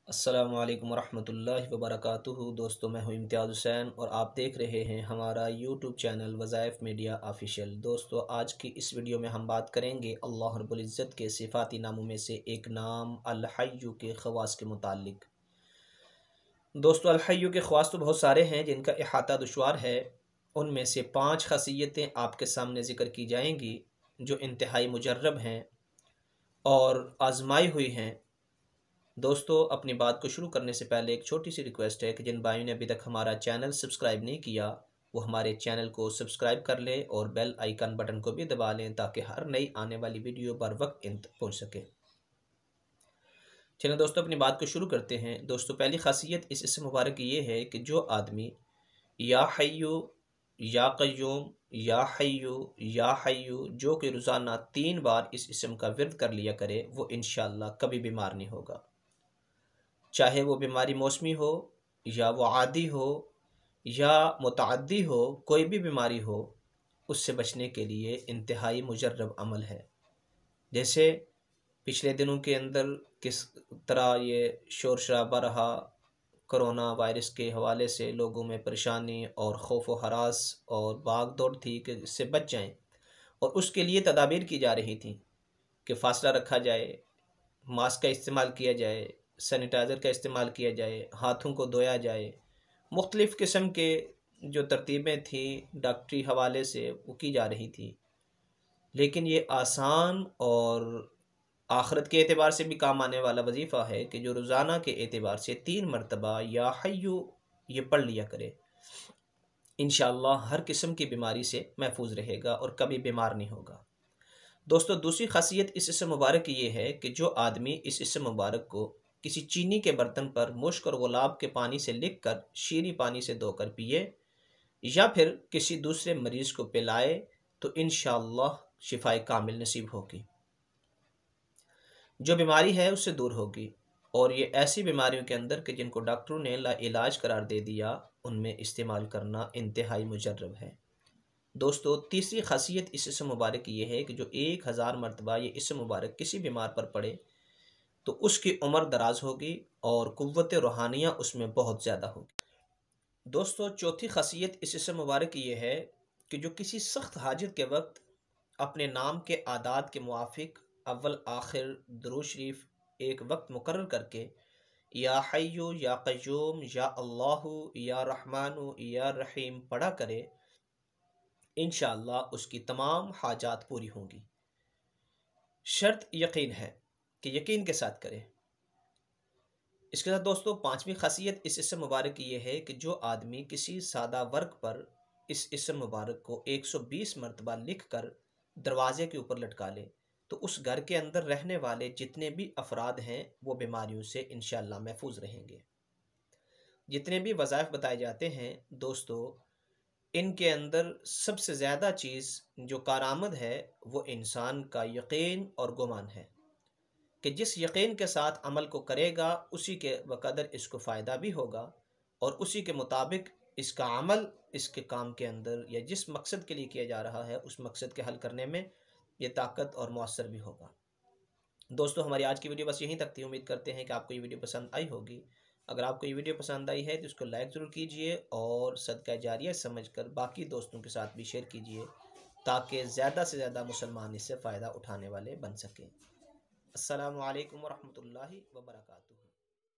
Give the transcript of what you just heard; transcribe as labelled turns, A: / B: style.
A: अस्सलामु अलैकुम वरहमतुल्लाहि वबरकातुहू। दोस्तों, मैं हूं इम्तियाज़ हुसैन और आप देख रहे हैं हमारा यूट्यूब चैनल वज़ाइफ मीडिया ऑफिशियल। दोस्तों, आज की इस वीडियो में हम बात करेंगे अल्लाह रब्बुल इज़्ज़त के सिफ़ाती नामों में से एक नाम अल हय्यु के ख़वास के मुतालिक। दोस्तों, अल हय्यु के ख़वास तो बहुत सारे हैं जिनका इहाता दुश्वार है। उनमें से 5 ख़ासियतें आपके सामने ज़िक्र की जाएंगी जो इंतहाई मुजर्रब हैं और आजमाई हुई हैं। दोस्तों, अपनी बात को शुरू करने से पहले एक छोटी सी रिक्वेस्ट है कि जिन भाइयों ने अभी तक हमारा चैनल सब्सक्राइब नहीं किया वो हमारे चैनल को सब्सक्राइब कर लें और बेल आइकन बटन को भी दबा लें ताकि हर नई आने वाली वीडियो बर वक्त इन तक पहुँच सके। चलिए दोस्तों, अपनी बात को शुरू करते हैं। दोस्तों, पहली खासियत इस इसम मुबारक की ये है कि जो आदमी या हय्यु या क़य्यूम या हय्यु या हय्यु जो कि रोज़ाना 3 बार इस इसम का विर्द कर लिया करे वो इंशाअल्लाह कभी बीमार नहीं होगा। चाहे वो बीमारी मौसमी हो या वो आदी हो या मुतअद्दी हो, कोई भी बीमारी हो, उससे बचने के लिए इंतहाई मुजर्रब अमल है। जैसे पिछले दिनों के अंदर किस तरह ये शोर शराबा रहा, कोरोना वायरस के हवाले से लोगों में परेशानी और खौफ व हरास और भाग दौड़ थी कि इससे बच जाएं, और उसके लिए तदाबीर की जा रही थी कि फ़ासला रखा जाए, मास्क का इस्तेमाल किया जाए, सैनिटाइज़र का इस्तेमाल किया जाए, हाथों को धोया जाए। मुख्तलिफ़ किस्म के जो तरतीबें थी डॉक्टरी हवाले से वो की जा रही थी, लेकिन ये आसान और आखिरत के एतबार से भी काम आने वाला वजीफ़ा है कि जो रोज़ाना के एतबार से 3 मरतबा या हय्यु ये पढ़ लिया करे। इंशाअल्लाह हर किस्म की बीमारी से महफूज रहेगा और कभी बीमार नहीं होगा। दोस्तों, दूसरी खासियत इस इसम मुबारक की ये है कि जो आदमी इस इसम मुबारक को किसी चीनी के बर्तन पर मुश्क और गुलाब के पानी से लिख कर शीरी पानी से धोकर पिए या फिर किसी दूसरे मरीज़ को पिलाए तो इंशाअल्लाह शिफाए कामिल नसीब होगी, जो बीमारी है उससे दूर होगी। और ये ऐसी बीमारियों के अंदर कि जिनको डॉक्टरों ने लाइलाज करार दे दिया, उनमें इस्तेमाल करना इंतहाई मुजर्रब है। दोस्तों, तीसरी खासियत इस इसम मुबारक की ये है कि जो 1000 मरतबा ये इसम मुबारक किसी बीमार पर पड़े तो उसकी उम्र दराज होगी और कुव्वत रूहानिया उसमें बहुत ज़्यादा होगी। दोस्तों, चौथी खासियत इस इसम मुबारक की ये है कि जो किसी सख्त हाजत के वक्त अपने नाम के आदात के मुआफिक अव्वल आखिर दुरूद शरीफ एक वक्त मुकर्रर करके या हय्यु या क़य्यूम या अल्लाहु या रहमानु या रहीम पढ़ा करे, इंशाअल्लाह उसकी तमाम हाजात पूरी होंगी। शर्त यकीन है कि यकीन के साथ करें। इसके साथ दोस्तों, पांचवी खासियत इस इसम मुबारक की यह है कि जो आदमी किसी सादा वर्क पर इस इसम मुबारक को 120 मरतबा लिख कर दरवाजे के ऊपर लटका ले तो उस घर के अंदर रहने वाले जितने भी अफराद हैं वो बीमारियों से इंशाअल्लाह महफूज रहेंगे। जितने भी वज़ाइफ बताए जाते हैं दोस्तों, इनके अंदर सबसे ज़्यादा चीज़ जो कारामद है वो इंसान का यकीन और गुमान है कि जिस यकीन के साथ अमल को करेगा उसी के बकदर इसको फ़ायदा भी होगा और उसी के मुताबिक इसका अमल इसके काम के अंदर या जिस मकसद के लिए किया जा रहा है उस मकसद के हल करने में ये ताकत और मौसर भी होगा। दोस्तों, हमारी आज की वीडियो बस यहीं तक थी। उम्मीद करते हैं कि आपको ये वीडियो पसंद आई होगी। अगर आपको ये वीडियो पसंद आई है तो इसको लाइक ज़रूर कीजिए और सदका जारिया समझकर बाकी दोस्तों के साथ भी शेयर कीजिए ताकि ज़्यादा से ज़्यादा मुसलमान इससे फ़ायदा उठाने वाले बन सकें। अस्सलामु अलैकुम वरहमतुल्लाहि वबरकातुहू।